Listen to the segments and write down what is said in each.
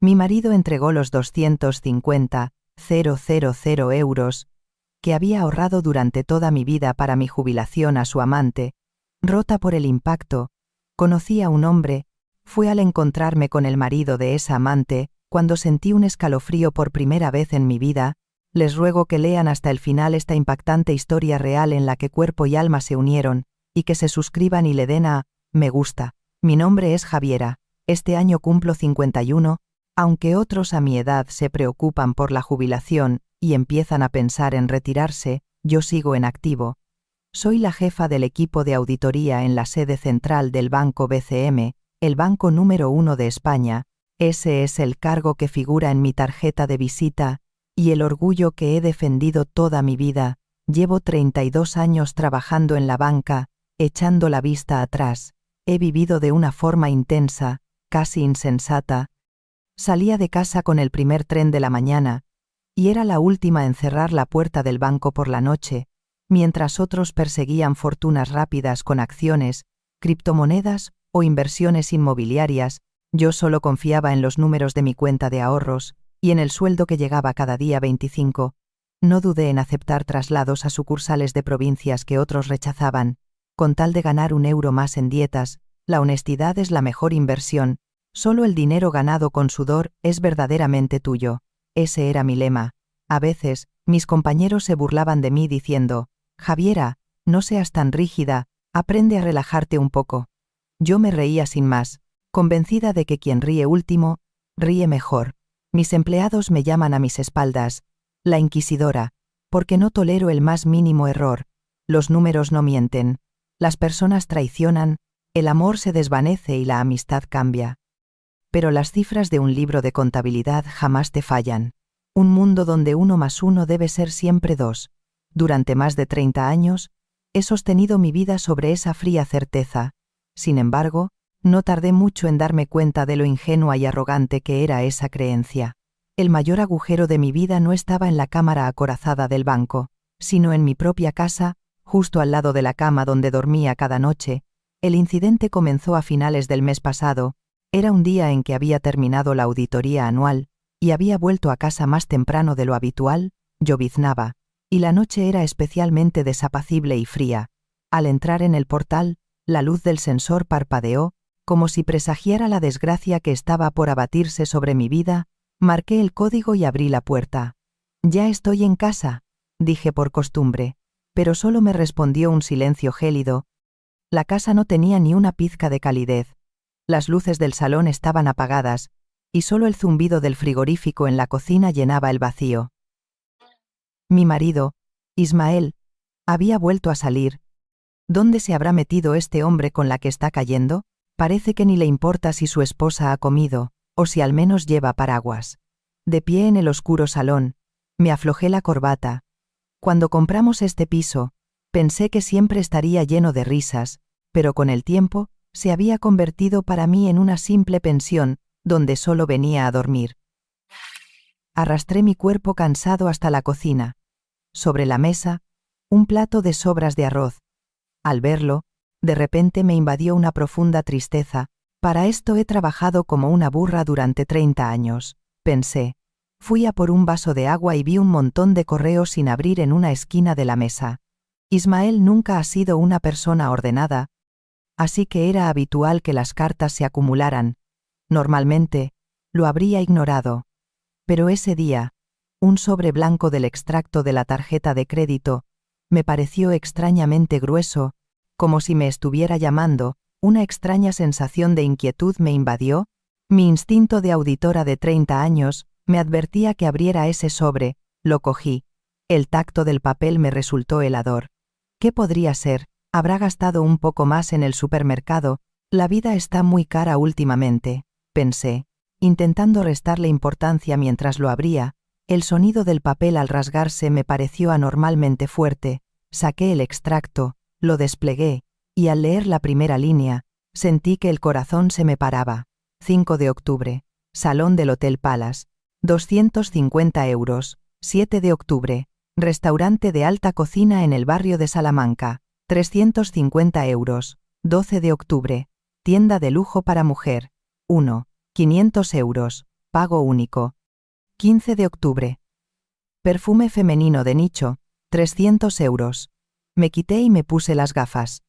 Mi marido entregó los 250.000 euros que había ahorrado durante toda mi vida para mi jubilación a su amante. Rota por el impacto, conocí a un hombre, fue al encontrarme con el marido de esa amante, cuando sentí un escalofrío por primera vez en mi vida. Les ruego que lean hasta el final esta impactante historia real en la que cuerpo y alma se unieron, y que se suscriban y le den a me gusta. Mi nombre es Javiera, este año cumplo 51, aunque otros a mi edad se preocupan por la jubilación y empiezan a pensar en retirarse, yo sigo en activo. Soy la jefa del equipo de auditoría en la sede central del Banco BCM, el banco número 1 de España. Ese es el cargo que figura en mi tarjeta de visita, y el orgullo que he defendido toda mi vida. Llevo 32 años trabajando en la banca, echando la vista atrás. He vivido de una forma intensa, casi insensata. Salía de casa con el primer tren de la mañana, y era la última en cerrar la puerta del banco por la noche, mientras otros perseguían fortunas rápidas con acciones, criptomonedas o inversiones inmobiliarias. Yo solo confiaba en los números de mi cuenta de ahorros y en el sueldo que llegaba cada día 25. No dudé en aceptar traslados a sucursales de provincias que otros rechazaban, con tal de ganar €1 más en dietas. La honestidad es la mejor inversión. Solo el dinero ganado con sudor es verdaderamente tuyo. Ese era mi lema. A veces, mis compañeros se burlaban de mí diciendo: Javiera, no seas tan rígida, aprende a relajarte un poco. Yo me reía sin más, convencida de que quien ríe último, ríe mejor. Mis empleados me llaman a mis espaldas la inquisidora, porque no tolero el más mínimo error. Los números no mienten. Las personas traicionan, el amor se desvanece y la amistad cambia. Pero las cifras de un libro de contabilidad jamás te fallan. Un mundo donde 1 más 1 debe ser siempre 2. Durante más de 30 años, he sostenido mi vida sobre esa fría certeza. Sin embargo, no tardé mucho en darme cuenta de lo ingenua y arrogante que era esa creencia. El mayor agujero de mi vida no estaba en la cámara acorazada del banco, sino en mi propia casa, justo al lado de la cama donde dormía cada noche. El incidente comenzó a finales del mes pasado. Era un día en que había terminado la auditoría anual, y había vuelto a casa más temprano de lo habitual. Lloviznaba, y la noche era especialmente desapacible y fría. Al entrar en el portal, la luz del sensor parpadeó, como si presagiara la desgracia que estaba por abatirse sobre mi vida. Marqué el código y abrí la puerta. «Ya estoy en casa», dije por costumbre, pero solo me respondió un silencio gélido. La casa no tenía ni una pizca de calidez. Las luces del salón estaban apagadas, y solo el zumbido del frigorífico en la cocina llenaba el vacío. Mi marido, Ismael, había vuelto a salir. ¿Dónde se habrá metido este hombre con la que está cayendo? Parece que ni le importa si su esposa ha comido, o si al menos lleva paraguas. De pie en el oscuro salón, me aflojé la corbata. Cuando compramos este piso, pensé que siempre estaría lleno de risas, pero con el tiempo, se había convertido para mí en una simple pensión, donde solo venía a dormir. Arrastré mi cuerpo cansado hasta la cocina. Sobre la mesa, un plato de sobras de arroz. Al verlo, de repente me invadió una profunda tristeza. Para esto he trabajado como una burra durante 30 años, pensé. Fui a por un vaso de agua y vi un montón de correos sin abrir en una esquina de la mesa. Ismael nunca ha sido una persona ordenada, así que era habitual que las cartas se acumularan. Normalmente, lo habría ignorado. Pero ese día, un sobre blanco del extracto de la tarjeta de crédito me pareció extrañamente grueso, como si me estuviera llamando. Una extraña sensación de inquietud me invadió. Mi instinto de auditora de 30 años me advertía que abriera ese sobre. Lo cogí. El tacto del papel me resultó helador. ¿Qué podría ser? Habrá gastado un poco más en el supermercado. La vida está muy cara últimamente, pensé, intentando restarle importancia mientras lo abría. El sonido del papel al rasgarse me pareció anormalmente fuerte. Saqué el extracto, lo desplegué, y al leer la primera línea, sentí que el corazón se me paraba. 5 de octubre. Salón del Hotel Palace. 250 euros. 7 de octubre. Restaurante de alta cocina en el barrio de Salamanca. 350 euros. 12 de octubre. Tienda de lujo para mujer. 1. 500 euros. Pago único. 15 de octubre. Perfume femenino de nicho, 300 euros. Me quité y me puse las gafas.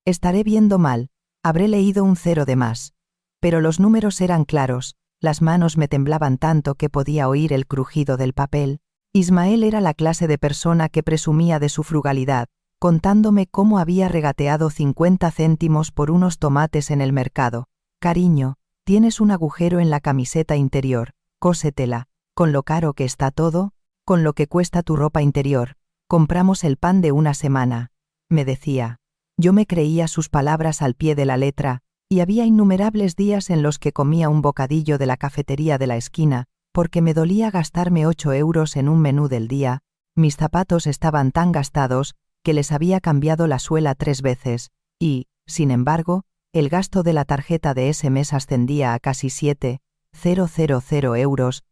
Estaré viendo mal, habré leído un 0 de más. Pero los números eran claros, las manos me temblaban tanto que podía oír el crujido del papel. Ismael era la clase de persona que presumía de su frugalidad, contándome cómo había regateado 50 céntimos por unos tomates en el mercado. Cariño, tienes un agujero en la camiseta interior, cósetela. Con lo caro que está todo, con lo que cuesta tu ropa interior, compramos el pan de una semana, me decía. Yo me creía sus palabras al pie de la letra, y había innumerables días en los que comía un bocadillo de la cafetería de la esquina, porque me dolía gastarme 8 euros en un menú del día. Mis zapatos estaban tan gastados que les había cambiado la suela 3 veces, y, sin embargo, el gasto de la tarjeta de ese mes ascendía a casi 7,000 euros.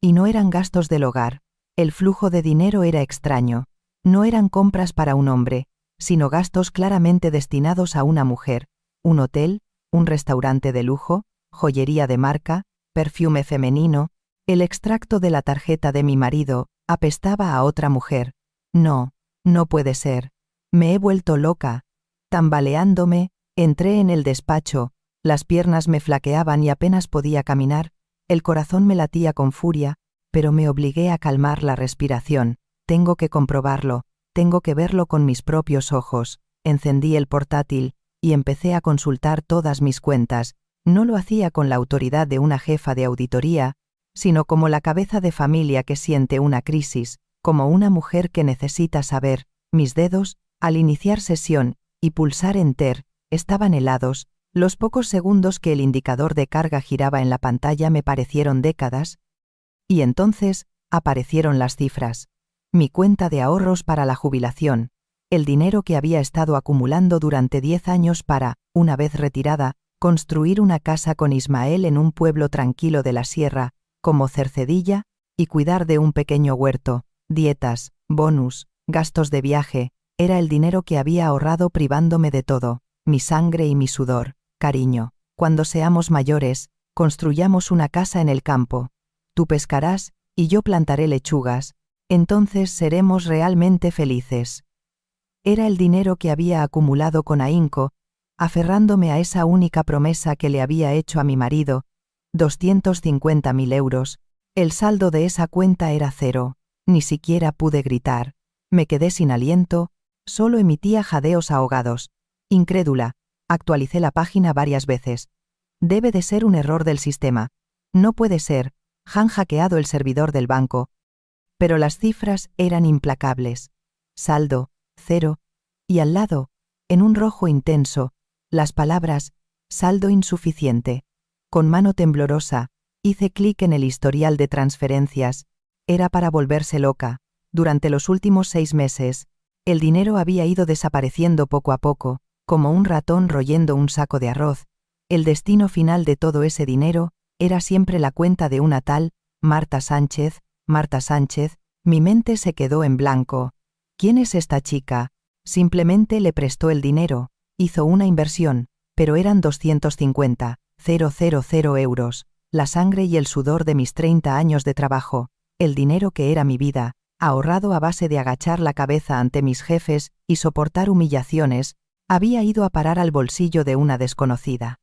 Y no eran gastos del hogar. El flujo de dinero era extraño. No eran compras para un hombre, sino gastos claramente destinados a una mujer. Un hotel, un restaurante de lujo, joyería de marca, perfume femenino. El extracto de la tarjeta de mi marido apestaba a otra mujer. No, no puede ser. Me he vuelto loca. Tambaleándome, entré en el despacho, las piernas me flaqueaban y apenas podía caminar, el corazón me latía con furia, pero me obligué a calmar la respiración. Tengo que comprobarlo, tengo que verlo con mis propios ojos. Encendí el portátil y empecé a consultar todas mis cuentas. No lo hacía con la autoridad de una jefa de auditoría, sino como la cabeza de familia que siente una crisis, como una mujer que necesita saber. Mis dedos, al iniciar sesión y pulsar Enter, estaban helados. Los pocos segundos que el indicador de carga giraba en la pantalla me parecieron décadas. Y entonces, aparecieron las cifras. Mi cuenta de ahorros para la jubilación. El dinero que había estado acumulando durante 10 años para, una vez retirada, construir una casa con Ismael en un pueblo tranquilo de la sierra, como Cercedilla, y cuidar de un pequeño huerto, dietas, bonus, gastos de viaje. Era el dinero que había ahorrado privándome de todo, mi sangre y mi sudor. Cariño, cuando seamos mayores, construyamos una casa en el campo. Tú pescarás, y yo plantaré lechugas. Entonces seremos realmente felices. Era el dinero que había acumulado con ahínco, aferrándome a esa única promesa que le había hecho a mi marido, 250.000 euros. El saldo de esa cuenta era 0. Ni siquiera pude gritar. Me quedé sin aliento, solo emitía jadeos ahogados. Incrédula, actualicé la página varias veces. Debe de ser un error del sistema. No puede ser, han hackeado el servidor del banco. Pero las cifras eran implacables. Saldo, 0, y al lado, en un rojo intenso, las palabras, saldo insuficiente. Con mano temblorosa, hice clic en el historial de transferencias. Era para volverse loca. Durante los últimos 6 meses, el dinero había ido desapareciendo poco a poco, como un ratón royendo un saco de arroz. El destino final de todo ese dinero era siempre la cuenta de una tal Marta Sánchez. Marta Sánchez, mi mente se quedó en blanco. ¿Quién es esta chica? Simplemente le prestó el dinero, hizo una inversión, pero eran 250.000 euros, la sangre y el sudor de mis 30 años de trabajo, el dinero que era mi vida, ahorrado a base de agachar la cabeza ante mis jefes y soportar humillaciones, había ido a parar al bolsillo de una desconocida.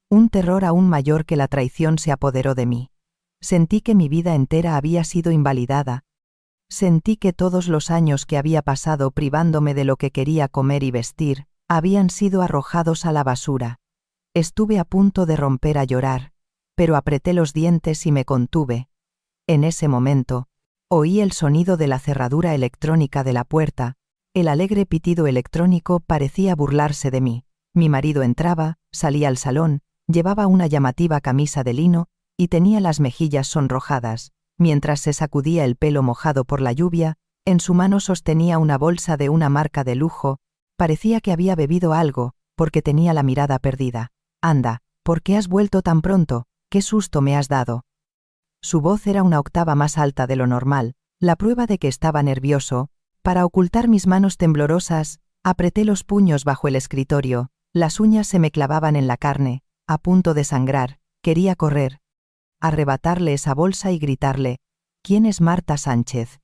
Un terror aún mayor que la traición se apoderó de mí. Sentí que mi vida entera había sido invalidada. Sentí que todos los años que había pasado privándome de lo que quería comer y vestir, habían sido arrojados a la basura. Estuve a punto de romper a llorar, pero apreté los dientes y me contuve. En ese momento, oí el sonido de la cerradura electrónica de la puerta. El alegre pitido electrónico parecía burlarse de mí. Mi marido entraba, salía al salón, llevaba una llamativa camisa de lino, y tenía las mejillas sonrojadas. Mientras se sacudía el pelo mojado por la lluvia, en su mano sostenía una bolsa de una marca de lujo. Parecía que había bebido algo, porque tenía la mirada perdida. «Anda, ¿por qué has vuelto tan pronto? ¿Qué susto me has dado?» Su voz era una octava más alta de lo normal, la prueba de que estaba nervioso. Para ocultar mis manos temblorosas, apreté los puños bajo el escritorio, las uñas se me clavaban en la carne, a punto de sangrar, quería correr. arrebatarle esa bolsa y gritarle: «¿Quién es Marta Sánchez?».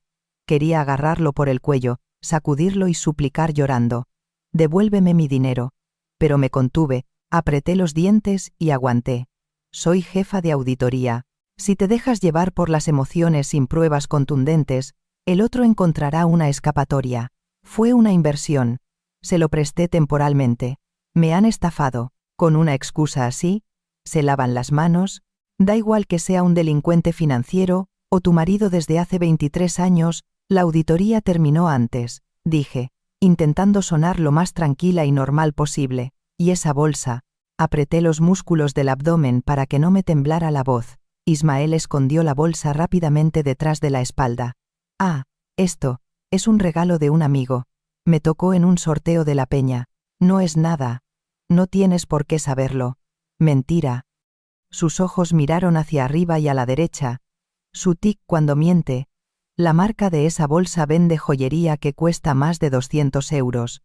Quería agarrarlo por el cuello, sacudirlo y suplicar llorando: «Devuélveme mi dinero». Pero me contuve, apreté los dientes y aguanté. Soy jefa de auditoría. Si te dejas llevar por las emociones sin pruebas contundentes, el otro encontrará una escapatoria. Fue una inversión. Se lo presté temporalmente. Me han estafado. Con una excusa así, se lavan las manos. Da igual que sea un delincuente financiero o tu marido desde hace 23 años, la auditoría terminó antes, dije, intentando sonar lo más tranquila y normal posible. Y esa bolsa. Apreté los músculos del abdomen para que no me temblara la voz. Ismael escondió la bolsa rápidamente detrás de la espalda. «Ah, esto es un regalo de un amigo. Me tocó en un sorteo de la peña. No es nada. No tienes por qué saberlo». «Mentira». Sus ojos miraron hacia arriba y a la derecha. Su tic cuando miente. La marca de esa bolsa vende joyería que cuesta más de 200 euros.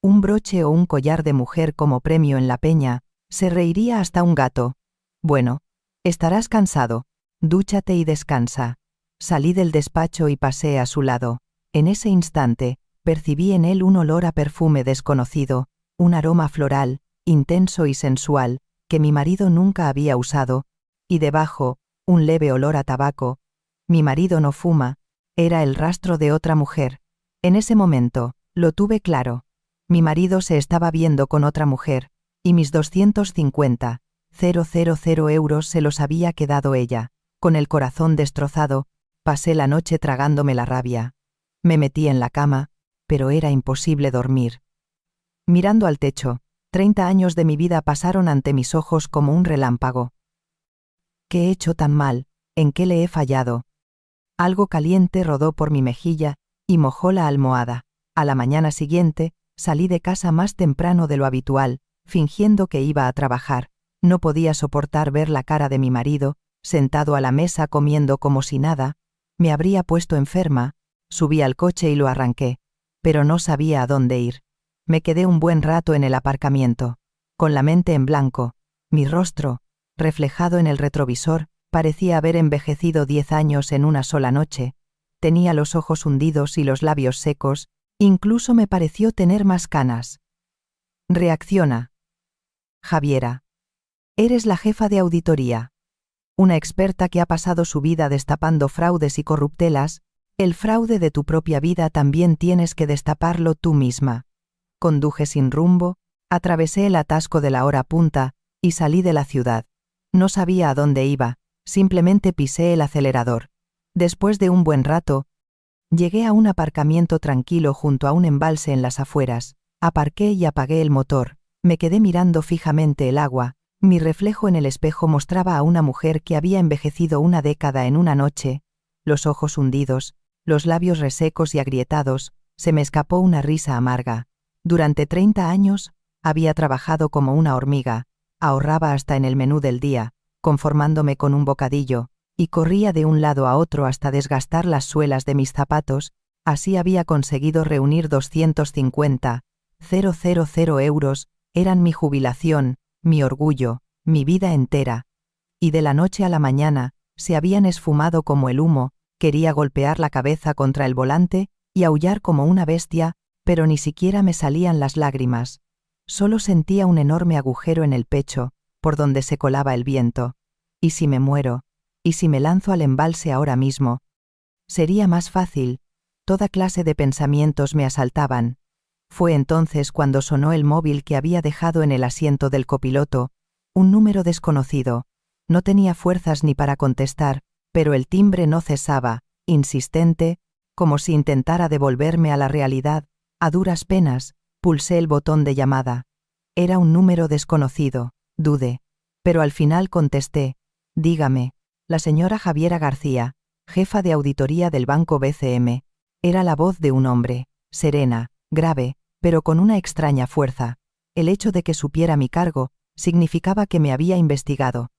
Un broche o un collar de mujer como premio en la peña, se reiría hasta un gato. «Bueno, estarás cansado. Dúchate y descansa». Salí del despacho y pasé a su lado. En ese instante, percibí en él un olor a perfume desconocido, un aroma floral, intenso y sensual, que mi marido nunca había usado, y debajo, un leve olor a tabaco. Mi marido no fuma, era el rastro de otra mujer. En ese momento, lo tuve claro. Mi marido se estaba viendo con otra mujer, y mis 250.000 euros se los había quedado ella. Con el corazón destrozado, pasé la noche tragándome la rabia. Me metí en la cama, pero era imposible dormir. Mirando al techo, 30 años de mi vida pasaron ante mis ojos como un relámpago. ¿Qué he hecho tan mal? ¿En qué le he fallado? Algo caliente rodó por mi mejilla y mojó la almohada. A la mañana siguiente, salí de casa más temprano de lo habitual, fingiendo que iba a trabajar. No podía soportar ver la cara de mi marido, sentado a la mesa comiendo como si nada. Me habría puesto enferma. Subí al coche y lo arranqué, pero no sabía a dónde ir. Me quedé un buen rato en el aparcamiento, con la mente en blanco. Mi rostro, reflejado en el retrovisor, parecía haber envejecido 10 años en una sola noche. Tenía los ojos hundidos y los labios secos, incluso me pareció tener más canas. «Reacciona. Javiera. Eres la jefa de auditoría. Una experta que ha pasado su vida destapando fraudes y corruptelas. El fraude de tu propia vida también tienes que destaparlo tú misma». Conduje sin rumbo, atravesé el atasco de la hora punta y salí de la ciudad. No sabía a dónde iba, simplemente pisé el acelerador. Después de un buen rato, llegué a un aparcamiento tranquilo junto a un embalse en las afueras. Aparqué y apagué el motor. Me quedé mirando fijamente el agua. Mi reflejo en el espejo mostraba a una mujer que había envejecido una década en una noche. Los ojos hundidos, los labios resecos y agrietados. Se me escapó una risa amarga. Durante 30 años, había trabajado como una hormiga. Ahorraba hasta en el menú del día, conformándome con un bocadillo, y corría de un lado a otro hasta desgastar las suelas de mis zapatos. Así había conseguido reunir 250.000 euros. Eran mi jubilación, mi orgullo, mi vida entera. Y de la noche a la mañana, se habían esfumado como el humo. Quería golpear la cabeza contra el volante y aullar como una bestia, pero ni siquiera me salían las lágrimas. Solo sentía un enorme agujero en el pecho, por donde se colaba el viento. ¿Y si me muero? ¿Y si me lanzo al embalse ahora mismo? Sería más fácil. Toda clase de pensamientos me asaltaban. Fue entonces cuando sonó el móvil que había dejado en el asiento del copiloto, un número desconocido. No tenía fuerzas ni para contestar, pero el timbre no cesaba, insistente, como si intentara devolverme a la realidad. A duras penas, pulsé el botón de llamada. Era un número desconocido, dudé, pero al final contesté. «Dígame». La señora Javiera García, jefa de auditoría del Banco BCM. Era la voz de un hombre, serena, grave, pero con una extraña fuerza. El hecho de que supiera mi cargo significaba que me había investigado.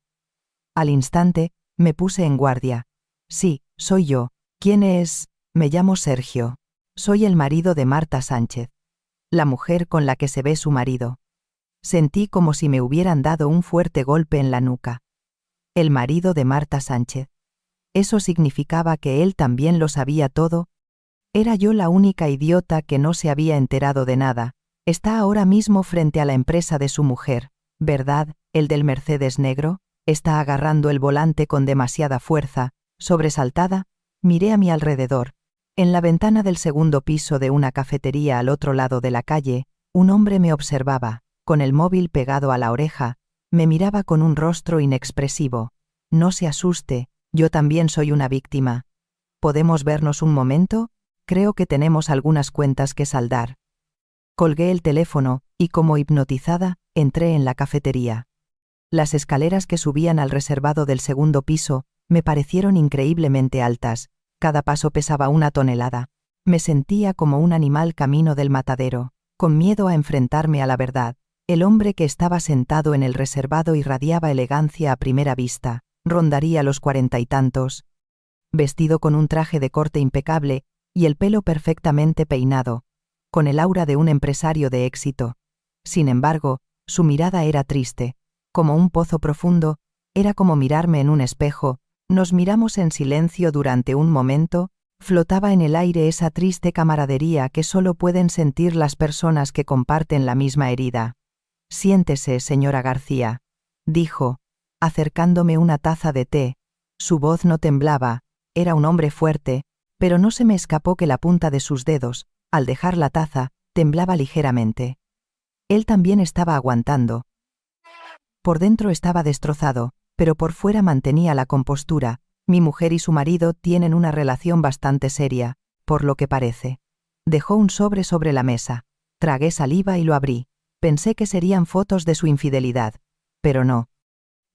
Al instante, me puse en guardia. «Sí, soy yo. ¿Quién es?» «Me llamo Sergio. Soy el marido de Marta Sánchez. La mujer con la que se ve su marido». Sentí como si me hubieran dado un fuerte golpe en la nuca. el marido de Marta Sánchez. ¿Eso significaba que él también lo sabía todo? ¿Era yo la única idiota que no se había enterado de nada? Está ahora mismo frente a la empresa de su mujer, ¿verdad? El del Mercedes negro. Está agarrando el volante con demasiada fuerza. Sobresaltada, miré a mi alrededor. En la ventana del segundo piso de una cafetería al otro lado de la calle, un hombre me observaba, con el móvil pegado a la oreja, me miraba con un rostro inexpresivo. No se asuste, yo también soy una víctima. ¿Podemos vernos un momento? Creo que tenemos algunas cuentas que saldar. Colgué el teléfono, y como hipnotizada, entré en la cafetería. Las escaleras que subían al reservado del segundo piso me parecieron increíblemente altas. Cada paso pesaba 1 tonelada. Me sentía como un animal camino del matadero, con miedo a enfrentarme a la verdad. El hombre que estaba sentado en el reservado irradiaba elegancia a primera vista. Rondaría los 40 y tantos. Vestido con un traje de corte impecable y el pelo perfectamente peinado, con el aura de un empresario de éxito. Sin embargo, su mirada era triste, como un pozo profundo, era como mirarme en un espejo. Nos miramos en silencio durante un momento, flotaba en el aire esa triste camaradería que solo pueden sentir las personas que comparten la misma herida. Siéntese, señora García, dijo, acercándome una taza de té. Su voz no temblaba, era un hombre fuerte, pero no se me escapó que la punta de sus dedos, al dejar la taza, temblaba ligeramente. Él también estaba aguantando. Por dentro estaba destrozado, pero por fuera mantenía la compostura. Mi mujer y su marido tienen una relación bastante seria, por lo que parece. Dejó un sobre la mesa. Tragué saliva y lo abrí. Pensé que serían fotos de su infidelidad, pero no.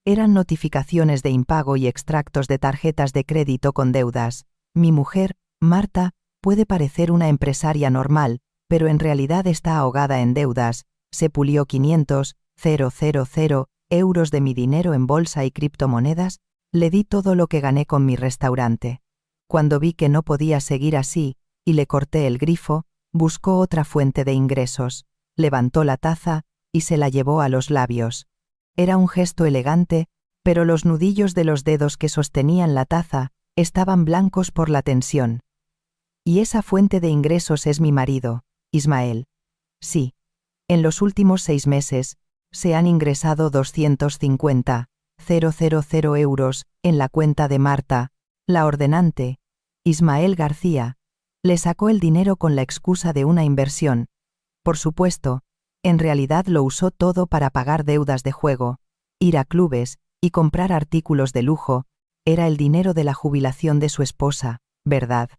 Eran notificaciones de impago y extractos de tarjetas de crédito con deudas. Mi mujer, Marta, puede parecer una empresaria normal, pero en realidad está ahogada en deudas. Se pulió 500.000 euros de mi dinero en bolsa y criptomonedas. Le di todo lo que gané con mi restaurante. Cuando vi que no podía seguir así, y le corté el grifo, buscó otra fuente de ingresos. Levantó la taza y se la llevó a los labios. Era un gesto elegante, pero los nudillos de los dedos que sostenían la taza estaban blancos por la tensión. Y esa fuente de ingresos es mi marido, Ismael. Sí. En los últimos 6 meses, se han ingresado 250.000 euros en la cuenta de Marta, la ordenante, Ismael García. Le sacó el dinero con la excusa de una inversión. Por supuesto, en realidad lo usó todo para pagar deudas de juego, ir a clubes y comprar artículos de lujo. Era el dinero de la jubilación de su esposa, ¿verdad?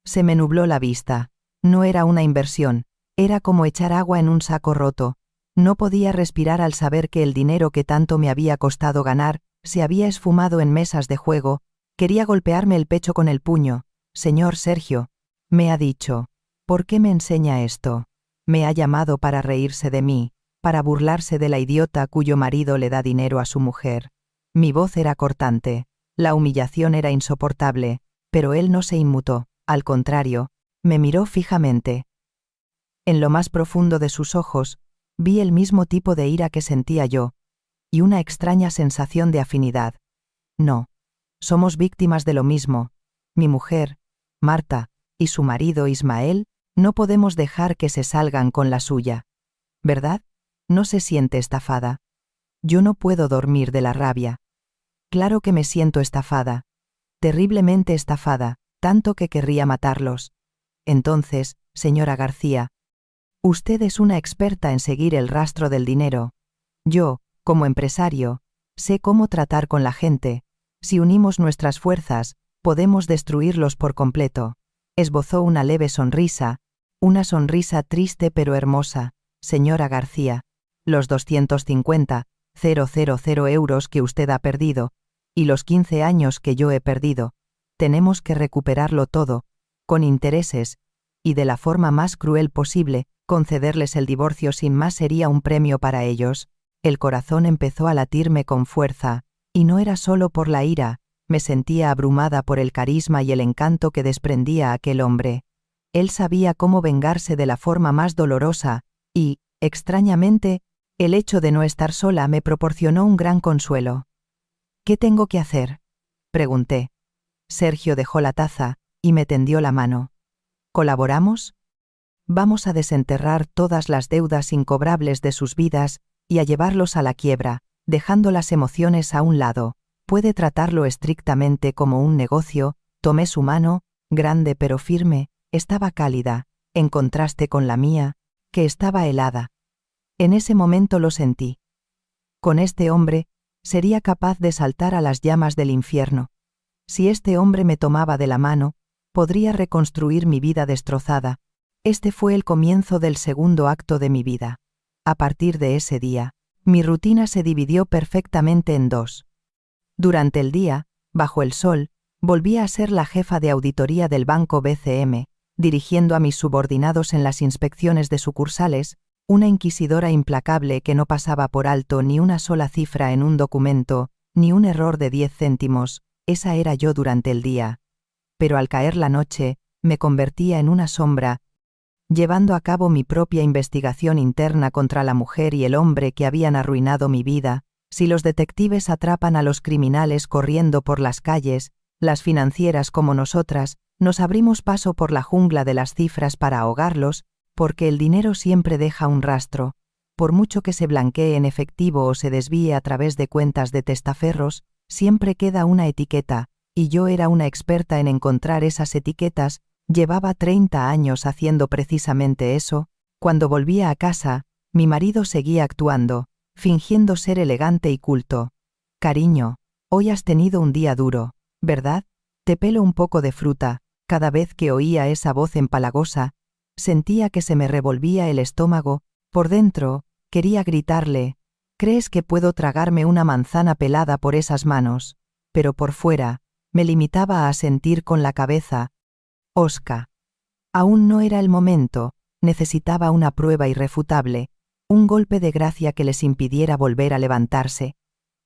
Se me nubló la vista. No era una inversión, era como echar agua en un saco roto. No podía respirar al saber que el dinero que tanto me había costado ganar se había esfumado en mesas de juego. Quería golpearme el pecho con el puño. Señor Sergio, me ha dicho, ¿por qué me enseña esto? Me ha llamado para reírse de mí, para burlarse de la idiota cuyo marido le da dinero a su mujer. Mi voz era cortante, la humillación era insoportable, pero él no se inmutó, al contrario, me miró fijamente. En lo más profundo de sus ojos, vi el mismo tipo de ira que sentía yo, y una extraña sensación de afinidad. No, somos víctimas de lo mismo. Mi mujer, Marta, y su marido Ismael, no podemos dejar que se salgan con la suya. ¿Verdad? No se siente estafada. Yo no puedo dormir de la rabia. Claro que me siento estafada. Terriblemente estafada, tanto que querría matarlos. Entonces, señora García, usted es una experta en seguir el rastro del dinero. Yo, como empresario, sé cómo tratar con la gente. Si unimos nuestras fuerzas, podemos destruirlos por completo. Esbozó una leve sonrisa, una sonrisa triste pero hermosa. Señora García, los 250.000 euros que usted ha perdido, y los 15 años que yo he perdido, tenemos que recuperarlo todo, con intereses, y de la forma más cruel posible. Concederles el divorcio sin más sería un premio para ellos. El corazón empezó a latirme con fuerza, y no era solo por la ira, me sentía abrumada por el carisma y el encanto que desprendía aquel hombre. Él sabía cómo vengarse de la forma más dolorosa, y, extrañamente, el hecho de no estar sola me proporcionó un gran consuelo. ¿Qué tengo que hacer?, pregunté. Sergio dejó la taza y me tendió la mano. ¿Colaboramos? Vamos a desenterrar todas las deudas incobrables de sus vidas y a llevarlos a la quiebra, dejando las emociones a un lado. Puede tratarlo estrictamente como un negocio. Tomé su mano, grande pero firme, estaba cálida, en contraste con la mía, que estaba helada. En ese momento lo sentí. Con este hombre, sería capaz de saltar a las llamas del infierno. Si este hombre me tomaba de la mano, podría reconstruir mi vida destrozada. Este fue el comienzo del segundo acto de mi vida. A partir de ese día, mi rutina se dividió perfectamente en dos. Durante el día, bajo el sol, volvía a ser la jefa de auditoría del banco BCM, dirigiendo a mis subordinados en las inspecciones de sucursales, una inquisidora implacable que no pasaba por alto ni una sola cifra en un documento, ni un error de 10 céntimos, esa era yo durante el día. Pero al caer la noche, me convertía en una sombra, llevando a cabo mi propia investigación interna contra la mujer y el hombre que habían arruinado mi vida. Si los detectives atrapan a los criminales corriendo por las calles, las financieras como nosotras, nos abrimos paso por la jungla de las cifras para ahogarlos, porque el dinero siempre deja un rastro. Por mucho que se blanquee en efectivo o se desvíe a través de cuentas de testaferros, siempre queda una etiqueta, y yo era una experta en encontrar esas etiquetas. Llevaba 30 años haciendo precisamente eso. Cuando volvía a casa, mi marido seguía actuando, fingiendo ser elegante y culto. Cariño, hoy has tenido un día duro, ¿verdad? Te pelo un poco de fruta. Cada vez que oía esa voz empalagosa, sentía que se me revolvía el estómago. Por dentro, quería gritarle: ¿crees que puedo tragarme una manzana pelada por esas manos? Pero por fuera, me limitaba a asentir con la cabeza. Oscar. Aún no era el momento, necesitaba una prueba irrefutable, un golpe de gracia que les impidiera volver a levantarse.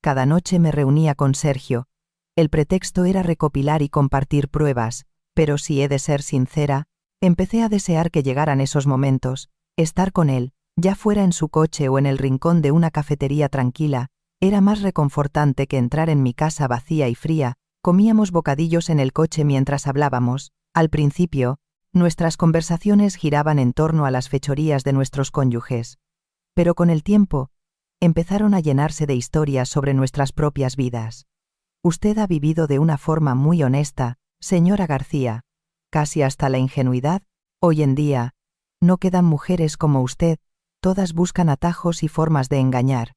Cada noche me reunía con Sergio. El pretexto era recopilar y compartir pruebas, pero si he de ser sincera, empecé a desear que llegaran esos momentos. Estar con él, ya fuera en su coche o en el rincón de una cafetería tranquila, era más reconfortante que entrar en mi casa vacía y fría. Comíamos bocadillos en el coche mientras hablábamos. Al principio, nuestras conversaciones giraban en torno a las fechorías de nuestros cónyuges. Pero con el tiempo, empezaron a llenarse de historias sobre nuestras propias vidas. Usted ha vivido de una forma muy honesta, señora García, casi hasta la ingenuidad. Hoy en día, no quedan mujeres como usted, todas buscan atajos y formas de engañar,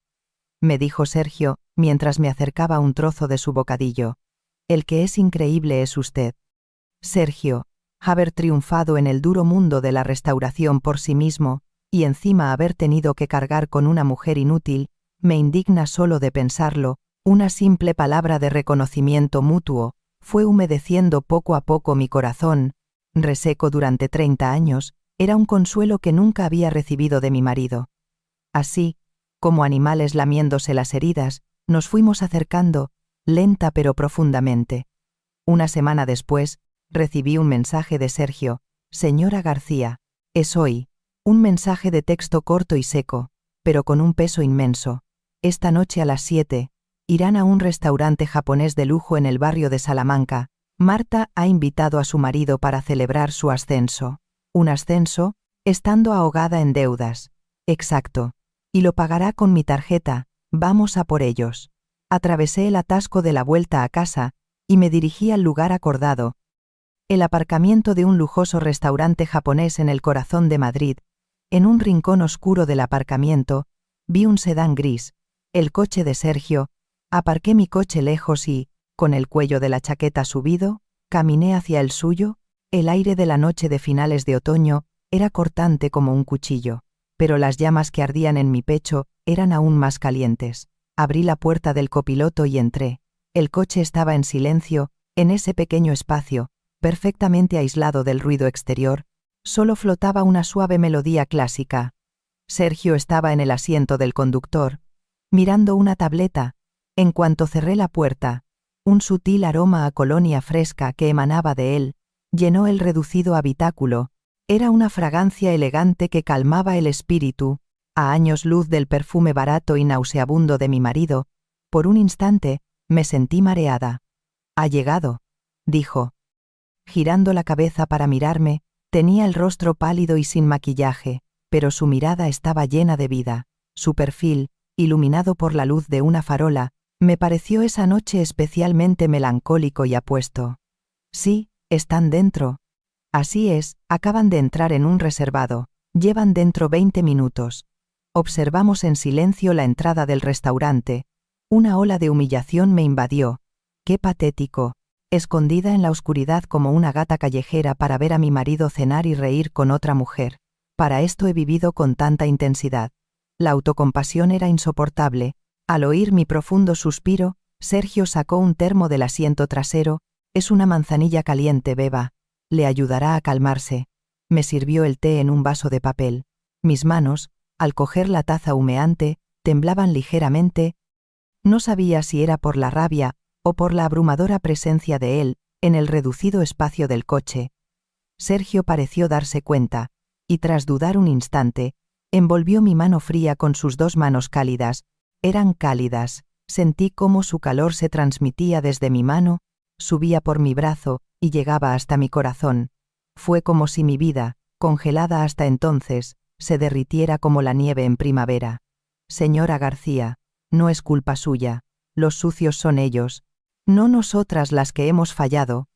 me dijo Sergio, mientras me acercaba un trozo de su bocadillo. El que es increíble es usted. Sergio, haber triunfado en el duro mundo de la restauración por sí mismo, y encima haber tenido que cargar con una mujer inútil, me indigna solo de pensarlo. Una simple palabra de reconocimiento mutuo fue humedeciendo poco a poco mi corazón. Reseco durante 30 años, era un consuelo que nunca había recibido de mi marido. Así, como animales lamiéndose las heridas, nos fuimos acercando, lenta pero profundamente. Una semana después, recibí un mensaje de Sergio: señora García, es hoy. Un mensaje de texto corto y seco, pero con un peso inmenso. Esta noche a las 7, irán a un restaurante japonés de lujo en el barrio de Salamanca. Marta ha invitado a su marido para celebrar su ascenso. Un ascenso, estando ahogada en deudas. Exacto. Y lo pagará con mi tarjeta. Vamos a por ellos. Atravesé el atasco de la vuelta a casa y me dirigí al lugar acordado. El aparcamiento de un lujoso restaurante japonés en el corazón de Madrid. En un rincón oscuro del aparcamiento, vi un sedán gris, el coche de Sergio. Aparqué mi coche lejos y, con el cuello de la chaqueta subido, caminé hacia el suyo. El aire de la noche de finales de otoño era cortante como un cuchillo, pero las llamas que ardían en mi pecho eran aún más calientes. Abrí la puerta del copiloto y entré. El coche estaba en silencio, en ese pequeño espacio, perfectamente aislado del ruido exterior, solo flotaba una suave melodía clásica. Sergio estaba en el asiento del conductor, mirando una tableta. En cuanto cerré la puerta, un sutil aroma a colonia fresca que emanaba de él llenó el reducido habitáculo. Era una fragancia elegante que calmaba el espíritu, a años luz del perfume barato y nauseabundo de mi marido. Por un instante, Me sentí mareada. «Ha llegado», dijo. Girando la cabeza para mirarme, tenía el rostro pálido y sin maquillaje, pero su mirada estaba llena de vida. Su perfil, iluminado por la luz de una farola, me pareció esa noche especialmente melancólico y apuesto. «Sí, están dentro». «Así es, acaban de entrar en un reservado. Llevan dentro 20 minutos». Observamos en silencio la entrada del restaurante. Una ola de humillación me invadió. ¡Qué patético! Escondida en la oscuridad como una gata callejera para ver a mi marido cenar y reír con otra mujer. Para esto he vivido con tanta intensidad. La autocompasión era insoportable. Al oír mi profundo suspiro, Sergio sacó un termo del asiento trasero. «Es una manzanilla caliente, beba. Le ayudará a calmarse». Me sirvió el té en un vaso de papel. Mis manos, al coger la taza humeante, temblaban ligeramente. No sabía si era por la rabia o por la abrumadora presencia de él en el reducido espacio del coche. Sergio pareció darse cuenta, y tras dudar un instante, envolvió mi mano fría con sus dos manos cálidas. Eran cálidas. Sentí cómo su calor se transmitía desde mi mano, subía por mi brazo y llegaba hasta mi corazón. Fue como si mi vida, congelada hasta entonces, se derritiera como la nieve en primavera. «Señora García, no es culpa suya. Los sucios son ellos. No nosotras las que hemos fallado.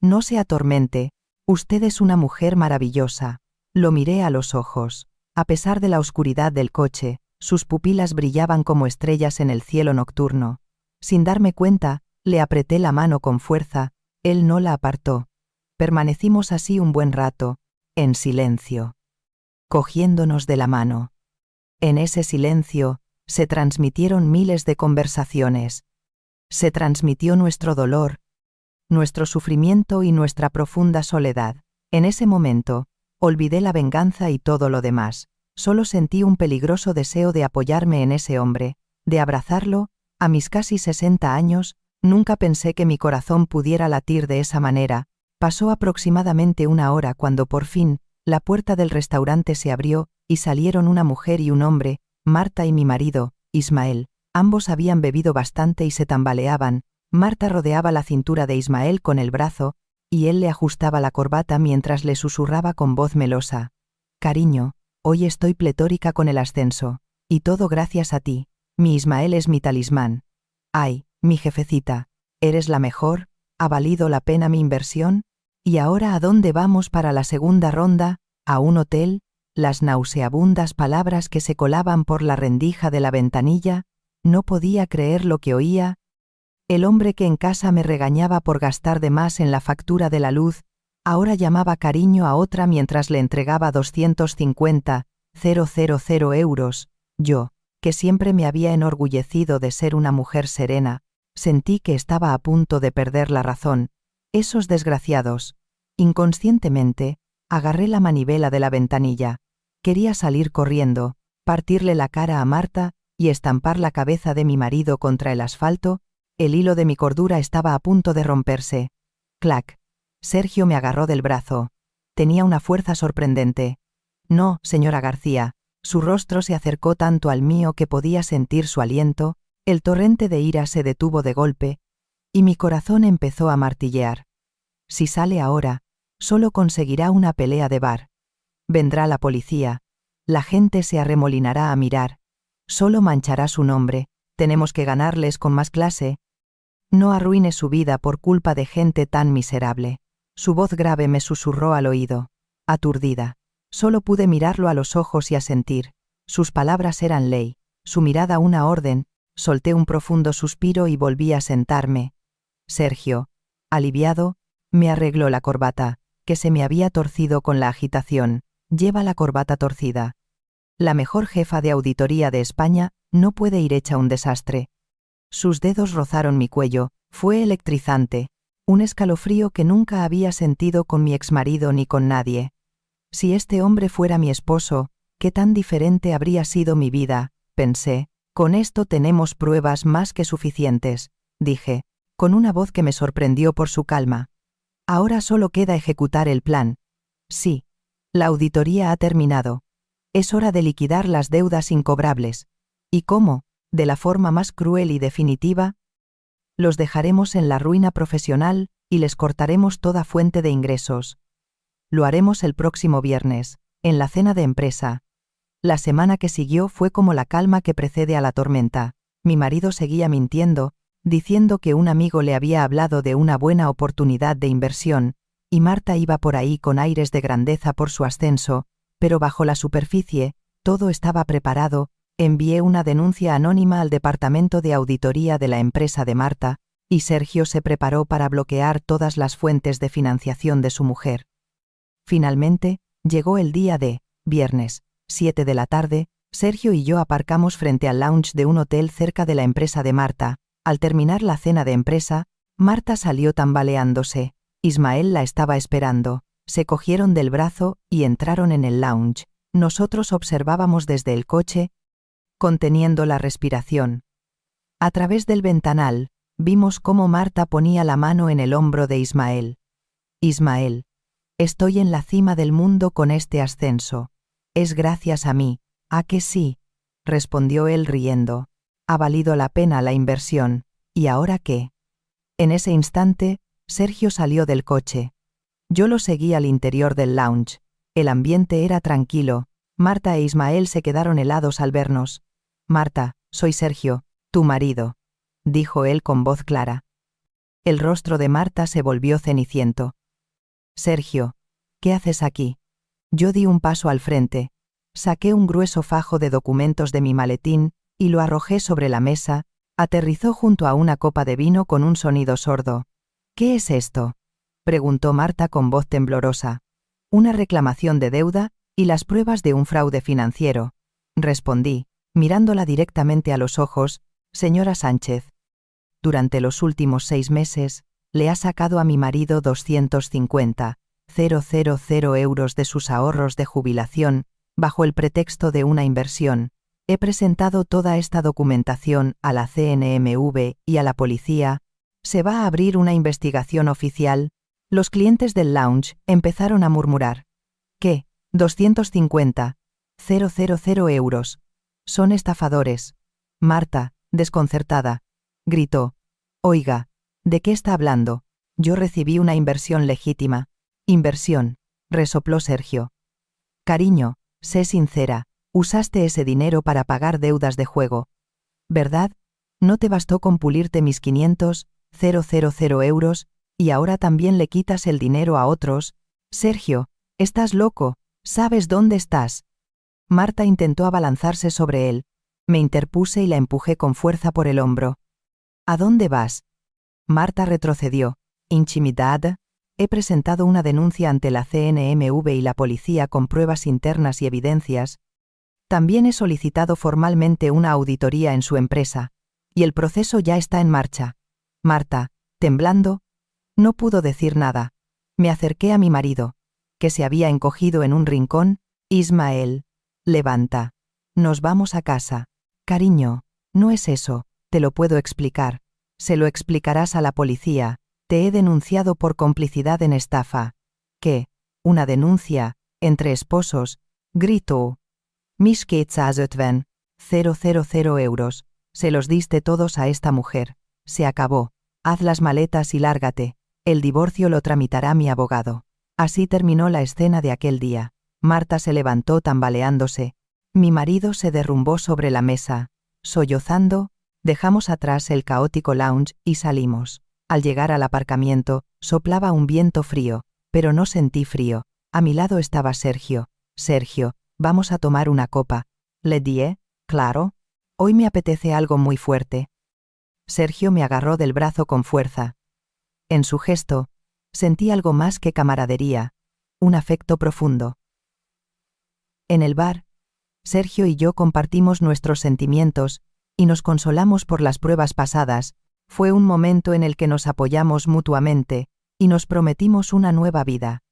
No se atormente. Usted es una mujer maravillosa». Lo miré a los ojos. A pesar de la oscuridad del coche, sus pupilas brillaban como estrellas en el cielo nocturno. Sin darme cuenta, le apreté la mano con fuerza. Él no la apartó. Permanecimos así un buen rato, en silencio, cogiéndonos de la mano. En ese silencio, se transmitieron miles de conversaciones. Se transmitió nuestro dolor, nuestro sufrimiento y nuestra profunda soledad. En ese momento, olvidé la venganza y todo lo demás. Solo sentí un peligroso deseo de apoyarme en ese hombre, de abrazarlo. A mis casi 60 años, nunca pensé que mi corazón pudiera latir de esa manera. Pasó aproximadamente una hora cuando por fin, la puerta del restaurante se abrió, y salieron una mujer y un hombre, Marta y mi marido, Ismael. Ambos habían bebido bastante y se tambaleaban. Marta rodeaba la cintura de Ismael con el brazo, y él le ajustaba la corbata mientras le susurraba con voz melosa: «Cariño, hoy estoy pletórica con el ascenso. Y todo gracias a ti. Mi Ismael es mi talismán. Ay, mi jefecita, eres la mejor. ¿Ha valido la pena mi inversión? ¿Y ahora a dónde vamos para la segunda ronda? ¿A un hotel?». Las nauseabundas palabras que se colaban por la rendija de la ventanilla. No podía creer lo que oía. El hombre que en casa me regañaba por gastar de más en la factura de la luz, ahora llamaba cariño a otra mientras le entregaba 250.000 euros. Yo, que siempre me había enorgullecido de ser una mujer serena, sentí que estaba a punto de perder la razón. Esos desgraciados. Inconscientemente, agarré la manivela de la ventanilla. Quería salir corriendo, partirle la cara a Marta y estampar la cabeza de mi marido contra el asfalto. El hilo de mi cordura estaba a punto de romperse. Clac. Sergio me agarró del brazo. Tenía una fuerza sorprendente. «No, señora García». Su rostro se acercó tanto al mío que podía sentir su aliento. El torrente de ira se detuvo de golpe, y mi corazón empezó a martillear. Si sale ahora, solo conseguirá una pelea de bar. Vendrá la policía. La gente se arremolinará a mirar. Solo manchará su nombre. Tenemos que ganarles con más clase. No arruine su vida por culpa de gente tan miserable. Su voz grave me susurró al oído. Aturdida. Solo pude mirarlo a los ojos y asentir. Sus palabras eran ley, su mirada una orden. Solté un profundo suspiro y volví a sentarme. Sergio, aliviado, me arregló la corbata, que se me había torcido con la agitación. Lleva la corbata torcida. La mejor jefa de auditoría de España no puede ir hecha un desastre. Sus dedos rozaron mi cuello. Fue electrizante. Un escalofrío que nunca había sentido con mi exmarido ni con nadie. Si este hombre fuera mi esposo, qué tan diferente habría sido mi vida, pensé. Con esto tenemos pruebas más que suficientes, dije, con una voz que me sorprendió por su calma. Ahora solo queda ejecutar el plan. Sí. La auditoría ha terminado. Es hora de liquidar las deudas incobrables. ¿Y cómo? De la forma más cruel y definitiva. Los dejaremos en la ruina profesional y les cortaremos toda fuente de ingresos. Lo haremos el próximo viernes, en la cena de empresa. La semana que siguió fue como la calma que precede a la tormenta. Mi marido seguía mintiendo, diciendo que un amigo le había hablado de una buena oportunidad de inversión, y Marta iba por ahí con aires de grandeza por su ascenso, pero bajo la superficie, todo estaba preparado. Envié una denuncia anónima al departamento de auditoría de la empresa de Marta, y Sergio se preparó para bloquear todas las fuentes de financiación de su mujer. Finalmente, llegó el día de viernes, 7 de la tarde, Sergio y yo aparcamos frente al lounge de un hotel cerca de la empresa de Marta. Al terminar la cena de empresa, Marta salió tambaleándose. Ismael la estaba esperando. Se cogieron del brazo y entraron en el lounge. Nosotros observábamos desde el coche, conteniendo la respiración. A través del ventanal, vimos cómo Marta ponía la mano en el hombro de Ismael. Ismael, estoy en la cima del mundo con este ascenso. Es gracias a mí, ¿a que sí? Respondió él riendo. Ha valido la pena la inversión, ¿y ahora qué? En ese instante, Sergio salió del coche. Yo lo seguí al interior del lounge. El ambiente era tranquilo. Marta e Ismael se quedaron helados al vernos. Marta, soy Sergio, tu marido, dijo él con voz clara. El rostro de Marta se volvió ceniciento. Sergio, ¿qué haces aquí? Yo di un paso al frente. Saqué un grueso fajo de documentos de mi maletín y lo arrojé sobre la mesa. Aterrizó junto a una copa de vino con un sonido sordo. ¿Qué es esto?, preguntó Marta con voz temblorosa. Una reclamación de deuda y las pruebas de un fraude financiero, respondí, mirándola directamente a los ojos. Señora Sánchez, durante los últimos 6 meses, le ha sacado a mi marido 250.000 euros de sus ahorros de jubilación, bajo el pretexto de una inversión. He presentado toda esta documentación a la CNMV y a la policía. Se va a abrir una investigación oficial. Los clientes del lounge empezaron a murmurar. ¿Qué? 250.000 euros. Son estafadores. Marta, desconcertada, gritó. Oiga, ¿de qué está hablando? Yo recibí una inversión legítima. Inversión, resopló Sergio. Cariño, sé sincera, usaste ese dinero para pagar deudas de juego. ¿Verdad? ¿No te bastó con pulirte mis 500.000 euros, y ahora también le quitas el dinero a otros? Sergio, estás loco, ¿sabes dónde estás? Marta intentó abalanzarse sobre él. Me interpuse y la empujé con fuerza por el hombro. ¿A dónde vas? Marta retrocedió. Intimidad. He presentado una denuncia ante la CNMV y la policía con pruebas internas y evidencias. También he solicitado formalmente una auditoría en su empresa. Y el proceso ya está en marcha. Marta, temblando, no pudo decir nada. Me acerqué a mi marido, que se había encogido en un rincón. Ismael, levanta. Nos vamos a casa. Cariño, no es eso, te lo puedo explicar. Se lo explicarás a la policía. Te he denunciado por complicidad en estafa. ¿Qué? ¿Una denuncia? ¿Entre esposos? Gritó. Mis 550.000 euros. Se los diste todos a esta mujer. Se acabó. Haz las maletas y lárgate. El divorcio lo tramitará mi abogado. Así terminó la escena de aquel día. Marta se levantó tambaleándose. Mi marido se derrumbó sobre la mesa. Sollozando, dejamos atrás el caótico lounge y salimos. Al llegar al aparcamiento, soplaba un viento frío, pero no sentí frío. A mi lado estaba Sergio. Sergio, vamos a tomar una copa. Le dije, claro. Hoy me apetece algo muy fuerte. Sergio me agarró del brazo con fuerza. En su gesto, sentí algo más que camaradería, un afecto profundo. En el bar, Sergio y yo compartimos nuestros sentimientos y nos consolamos por las pruebas pasadas. Fue un momento en el que nos apoyamos mutuamente y nos prometimos una nueva vida.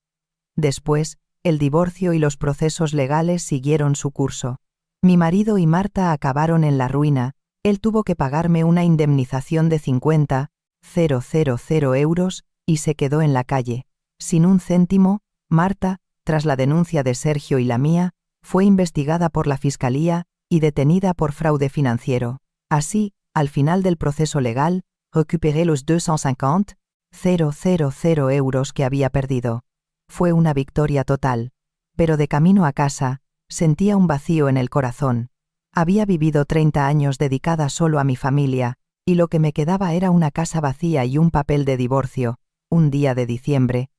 Después, el divorcio y los procesos legales siguieron su curso. Mi marido y Marta acabaron en la ruina. Él tuvo que pagarme una indemnización de 50.000 euros y se quedó en la calle. Sin un céntimo. Marta, tras la denuncia de Sergio y la mía, fue investigada por la Fiscalía y detenida por fraude financiero. Así, al final del proceso legal, Recuperé los 250,000 euros que había perdido. Fue una victoria total. Pero de camino a casa, sentía un vacío en el corazón. Había vivido 30 años dedicada solo a mi familia, y lo que me quedaba era una casa vacía y un papel de divorcio, un día de diciembre.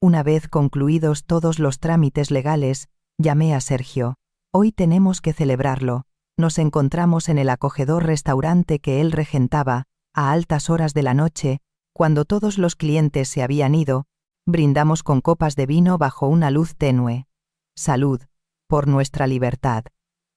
Una vez concluidos todos los trámites legales, llamé a Sergio. Hoy tenemos que celebrarlo. Nos encontramos en el acogedor restaurante que él regentaba, a altas horas de la noche, cuando todos los clientes se habían ido, brindamos con copas de vino bajo una luz tenue. Salud, por nuestra libertad.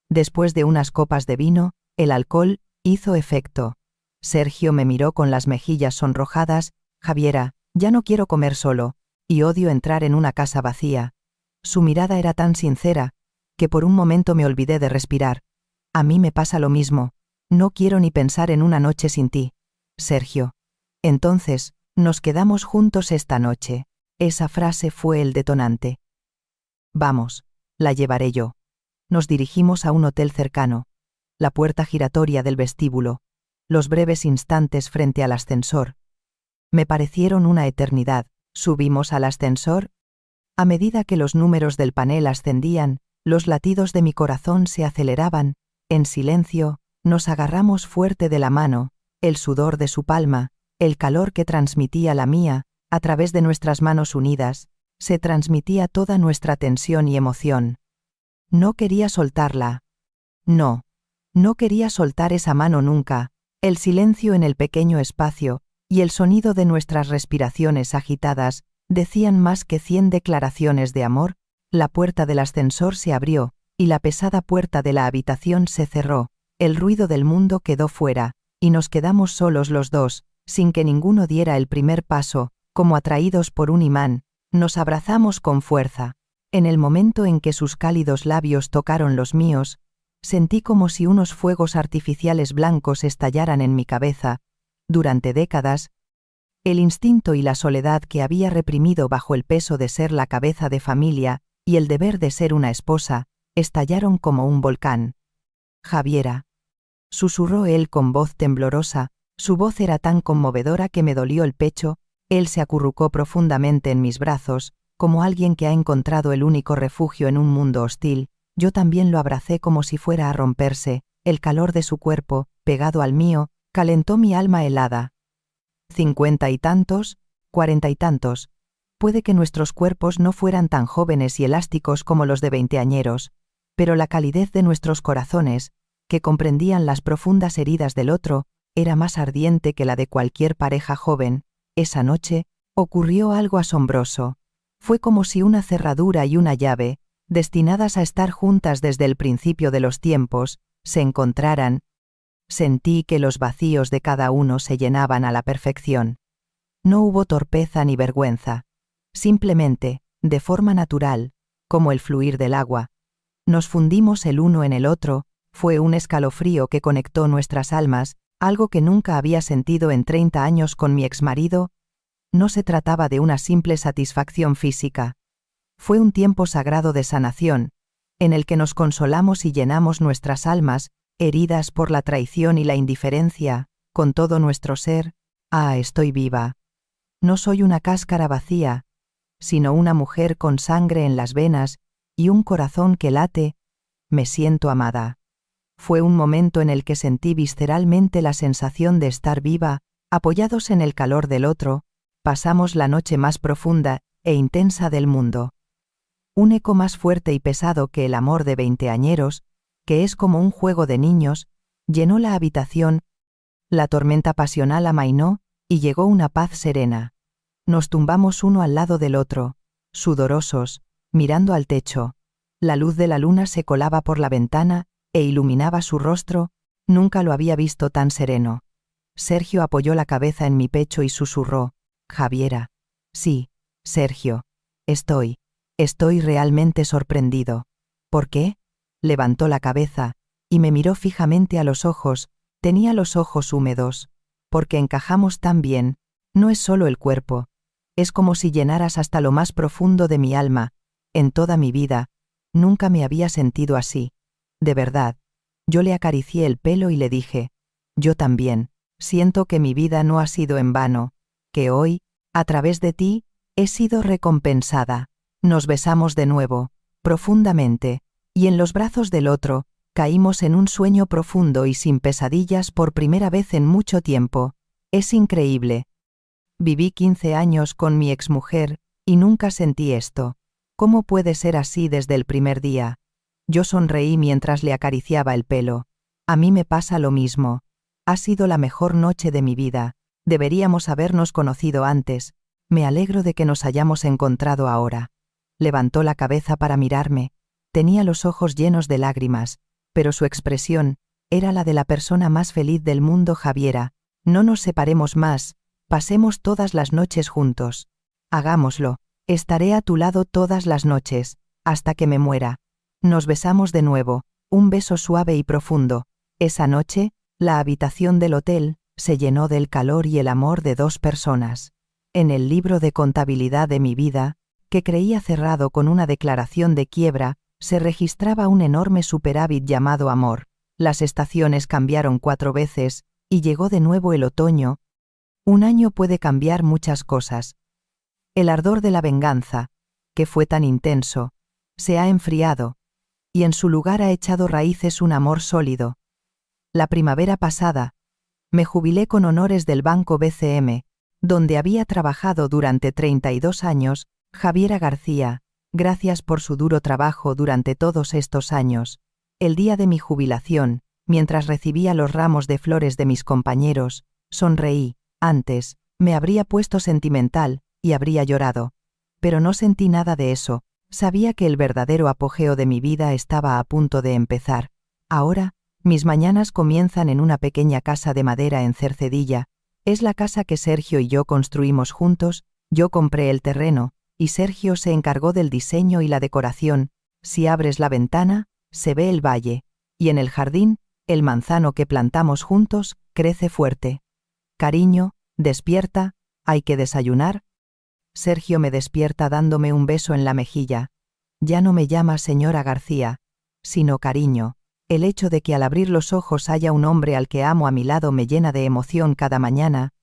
Después de unas copas de vino, el alcohol hizo efecto. Sergio me miró con las mejillas sonrojadas. Javiera, ya no quiero comer solo, y odio entrar en una casa vacía. Su mirada era tan sincera, que por un momento me olvidé de respirar. A mí me pasa lo mismo. No quiero ni pensar en una noche sin ti, Sergio. Entonces, nos quedamos juntos esta noche. Esa frase fue el detonante. Vamos, la llevaré yo. Nos dirigimos a un hotel cercano. La puerta giratoria del vestíbulo. Los breves instantes frente al ascensor. Me parecieron una eternidad. Subimos al ascensor. A medida que los números del panel ascendían, los latidos de mi corazón se aceleraban. En silencio, nos agarramos fuerte de la mano, el sudor de su palma, el calor que transmitía la mía, a través de nuestras manos unidas, se transmitía toda nuestra tensión y emoción. No quería soltarla. No quería soltar esa mano nunca. El silencio en el pequeño espacio, y el sonido de nuestras respiraciones agitadas, decían más que 100 declaraciones de amor. La puerta del ascensor se abrió, y la pesada puerta de la habitación se cerró, el ruido del mundo quedó fuera, y nos quedamos solos los dos, sin que ninguno diera el primer paso, como atraídos por un imán, nos abrazamos con fuerza. En el momento en que sus cálidos labios tocaron los míos, sentí como si unos fuegos artificiales blancos estallaran en mi cabeza. Durante décadas, el instinto y la soledad que había reprimido bajo el peso de ser la cabeza de familia y el deber de ser una esposa, estallaron como un volcán. Javiera, susurró él con voz temblorosa, su voz era tan conmovedora que me dolió el pecho. Él se acurrucó profundamente en mis brazos, como alguien que ha encontrado el único refugio en un mundo hostil. Yo también lo abracé como si fuera a romperse. El calor de su cuerpo, pegado al mío, calentó mi alma helada. 50 y tantos, 40 y tantos. Puede que nuestros cuerpos no fueran tan jóvenes y elásticos como los de veinteañeros, pero la calidez de nuestros corazones, que comprendían las profundas heridas del otro, era más ardiente que la de cualquier pareja joven. Esa noche, ocurrió algo asombroso. Fue como si una cerradura y una llave, destinadas a estar juntas desde el principio de los tiempos, se encontraran. Sentí que los vacíos de cada uno se llenaban a la perfección. No hubo torpeza ni vergüenza. Simplemente, de forma natural, como el fluir del agua, nos fundimos el uno en el otro. Fue un escalofrío que conectó nuestras almas, algo que nunca había sentido en 30 años con mi exmarido. No se trataba de una simple satisfacción física. Fue un tiempo sagrado de sanación, en el que nos consolamos y llenamos nuestras almas, heridas por la traición y la indiferencia, con todo nuestro ser. Estoy viva. No soy una cáscara vacía, sino una mujer con sangre en las venas y un corazón que late. Me siento amada. Fue un momento en el que sentí visceralmente la sensación de estar viva, apoyados en el calor del otro. Pasamos la noche más profunda e intensa del mundo. Un eco más fuerte y pesado que el amor de veinteañeros, que es como un juego de niños, llenó la habitación. La tormenta pasional amainó, y llegó una paz serena. Nos tumbamos uno al lado del otro, sudorosos, mirando al techo. La luz de la luna se colaba por la ventana e iluminaba su rostro. Nunca lo había visto tan sereno. Sergio apoyó la cabeza en mi pecho y susurró: Javiera. Sí, Sergio. Estoy realmente sorprendido. ¿Por qué? Levantó la cabeza, y me miró fijamente a los ojos. Tenía los ojos húmedos. Porque encajamos tan bien. No es solo el cuerpo. Es como si llenaras hasta lo más profundo de mi alma. En toda mi vida, nunca me había sentido así. De verdad. Yo le acaricié el pelo y le dije: yo también. siento que mi vida no ha sido en vano, que hoy, a través de ti, he sido recompensada. Nos besamos de nuevo, profundamente, y en los brazos del otro, caímos en un sueño profundo y sin pesadillas por primera vez en mucho tiempo. Es increíble. Viví 15 años con mi exmujer, y nunca sentí esto. ¿Cómo puede ser así desde el primer día? Yo sonreí mientras le acariciaba el pelo. A mí me pasa lo mismo. Ha sido la mejor noche de mi vida. Deberíamos habernos conocido antes. Me alegro de que nos hayamos encontrado ahora. Levantó la cabeza para mirarme. Tenía los ojos llenos de lágrimas, pero su expresión era la de la persona más feliz del mundo. Javiera, no nos separemos más, pasemos todas las noches juntos. Hagámoslo, estaré a tu lado todas las noches, hasta que me muera. Nos besamos de nuevo, un beso suave y profundo. Esa noche, la habitación del hotel se llenó del calor y el amor de dos personas. En el libro de contabilidad de mi vida, que creía cerrado con una declaración de quiebra, se registraba un enorme superávit llamado amor. Las estaciones cambiaron 4 veces, y llegó de nuevo el otoño. Un año puede cambiar muchas cosas. El ardor de la venganza, que fue tan intenso, se ha enfriado, y en su lugar ha echado raíces un amor sólido. La primavera pasada, me jubilé con honores del Banco BCM, donde había trabajado durante 32 años, Javiera García. Gracias por su duro trabajo durante todos estos años. El día de mi jubilación, mientras recibía los ramos de flores de mis compañeros, sonreí. Antes, me habría puesto sentimental, y habría llorado. Pero no sentí nada de eso. Sabía que el verdadero apogeo de mi vida estaba a punto de empezar. Ahora, mis mañanas comienzan en una pequeña casa de madera en Cercedilla. Es la casa que Sergio y yo construimos juntos. Yo compré el terreno, y Sergio se encargó del diseño y la decoración. Si abres la ventana, se ve el valle, y en el jardín, el manzano que plantamos juntos crece fuerte. Cariño, despierta, hay que desayunar. Sergio me despierta dándome un beso en la mejilla. Ya no me llama señora García, sino cariño. El hecho de que al abrir los ojos haya un hombre al que amo a mi lado me llena de emoción cada mañana.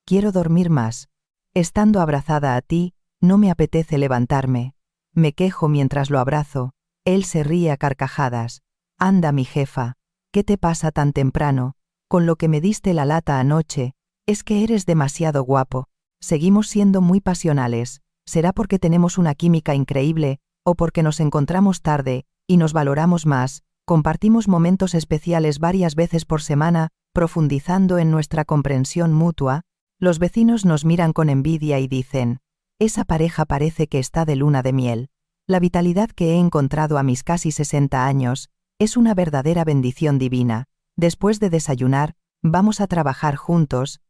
Quiero dormir más. Estando abrazada a ti, no me apetece levantarme. Me quejo mientras lo abrazo. Él se ríe a carcajadas. Anda, mi jefa, ¿qué te pasa tan temprano? Con lo que me diste la lata anoche, es que eres demasiado guapo. Seguimos siendo muy pasionales. ¿Será porque tenemos una química increíble, o porque nos encontramos tarde, y nos valoramos más? Compartimos momentos especiales varias veces por semana, profundizando en nuestra comprensión mutua. Los vecinos nos miran con envidia y dicen, esa pareja parece que está de luna de miel. La vitalidad que he encontrado a mis casi 60 años, es una verdadera bendición divina. Después de desayunar, vamos a trabajar juntos.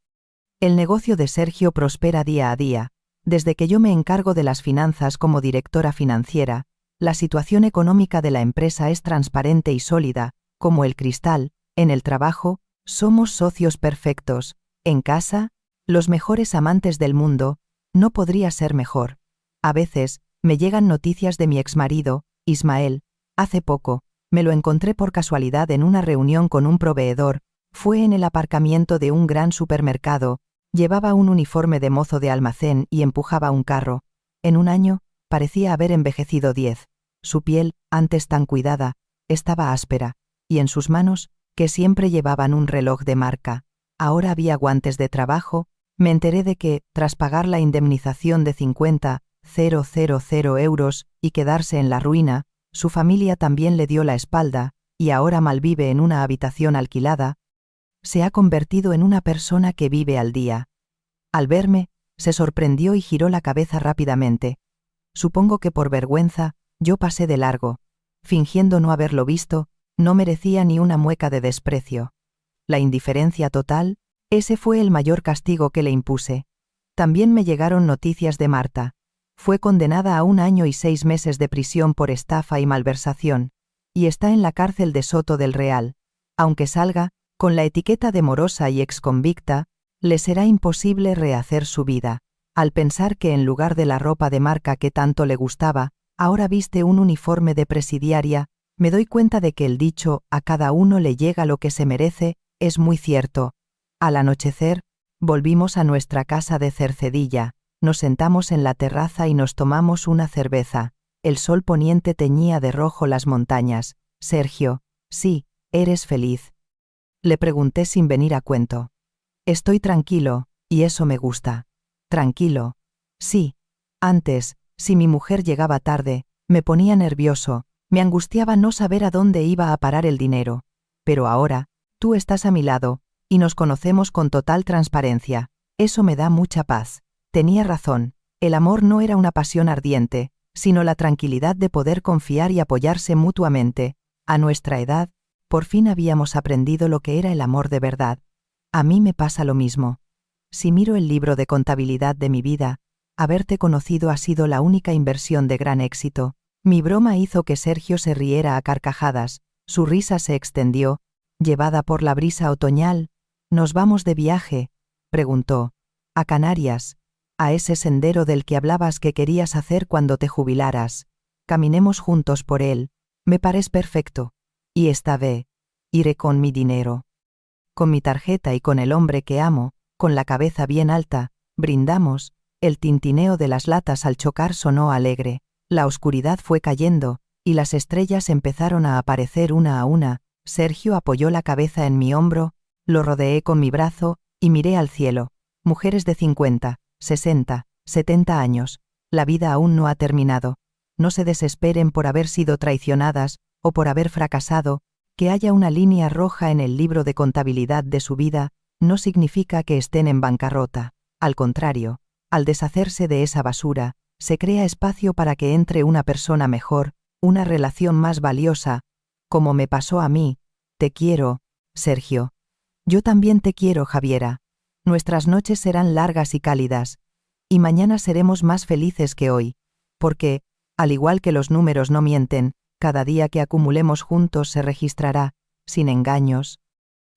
El negocio de Sergio prospera día a día. Desde que yo me encargo de las finanzas como directora financiera, la situación económica de la empresa es transparente y sólida, como el cristal. En el trabajo, somos socios perfectos. En casa, los mejores amantes del mundo. No podría ser mejor. A veces, me llegan noticias de mi exmarido, Ismael. Hace poco, me lo encontré por casualidad en una reunión con un proveedor. Fue en el aparcamiento de un gran supermercado. Llevaba un uniforme de mozo de almacén y empujaba un carro. En un año, parecía haber envejecido 10. Su piel, antes tan cuidada, estaba áspera, y en sus manos, que siempre llevaban un reloj de marca, ahora había guantes de trabajo. Me enteré de que, tras pagar la indemnización de 50.000 euros y quedarse en la ruina, su familia también le dio la espalda, y ahora malvive en una habitación alquilada. Se ha convertido en una persona que vive al día. Al verme, se sorprendió y giró la cabeza rápidamente. Supongo que por vergüenza, yo pasé de largo. Fingiendo no haberlo visto, no merecía ni una mueca de desprecio. La indiferencia total, ese fue el mayor castigo que le impuse. También me llegaron noticias de Marta. Fue condenada a 1 año y 6 meses de prisión por estafa y malversación, y está en la cárcel de Soto del Real. Aunque salga, con la etiqueta de morosa y exconvicta, le será imposible rehacer su vida. Al pensar que en lugar de la ropa de marca que tanto le gustaba, ahora viste un uniforme de presidiaria, me doy cuenta de que el dicho «a cada uno le llega lo que se merece» es muy cierto. Al anochecer, volvimos a nuestra casa de Cercedilla, nos sentamos en la terraza y nos tomamos una cerveza. El sol poniente teñía de rojo las montañas. Sergio, sí, eres feliz. Le pregunté sin venir a cuento. Estoy tranquilo, y eso me gusta. Tranquilo. Sí. Antes, si mi mujer llegaba tarde, me ponía nervioso, me angustiaba no saber a dónde iba a parar el dinero. Pero ahora, tú estás a mi lado, y nos conocemos con total transparencia. Eso me da mucha paz. Tenía razón, el amor no era una pasión ardiente, sino la tranquilidad de poder confiar y apoyarse mutuamente. A nuestra edad, por fin habíamos aprendido lo que era el amor de verdad. A mí me pasa lo mismo. Si miro el libro de contabilidad de mi vida, haberte conocido ha sido la única inversión de gran éxito. Mi broma hizo que Sergio se riera a carcajadas, su risa se extendió, llevada por la brisa otoñal. ¿Nos vamos de viaje?, preguntó. A Canarias, a ese sendero del que hablabas que querías hacer cuando te jubilaras. Caminemos juntos por él, me parece perfecto. Y esta vez, iré con mi dinero. Con mi tarjeta y con el hombre que amo, con la cabeza bien alta, brindamos. El tintineo de las latas al chocar sonó alegre, la oscuridad fue cayendo, y las estrellas empezaron a aparecer una a una. Sergio apoyó la cabeza en mi hombro, lo rodeé con mi brazo, y miré al cielo. Mujeres de 50, 60, 70 años, la vida aún no ha terminado. No se desesperen por haber sido traicionadas, o por haber fracasado. Que haya una línea roja en el libro de contabilidad de su vida, no significa que estén en bancarrota. Al contrario, al deshacerse de esa basura, se crea espacio para que entre una persona mejor, una relación más valiosa, como me pasó a mí. Te quiero, Sergio. Yo también te quiero, Javiera. Nuestras noches serán largas y cálidas, y mañana seremos más felices que hoy, porque, al igual que los números no mienten, cada día que acumulemos juntos se registrará, sin engaños,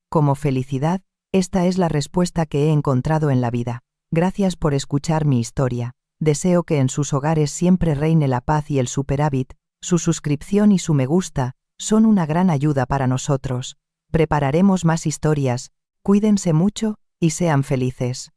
como felicidad. Esta es la respuesta que he encontrado en la vida. Gracias por escuchar mi historia. Deseo que en sus hogares siempre reine la paz y el superávit. Su suscripción y su me gusta son una gran ayuda para nosotros. Prepararemos más historias. Cuídense mucho y sean felices.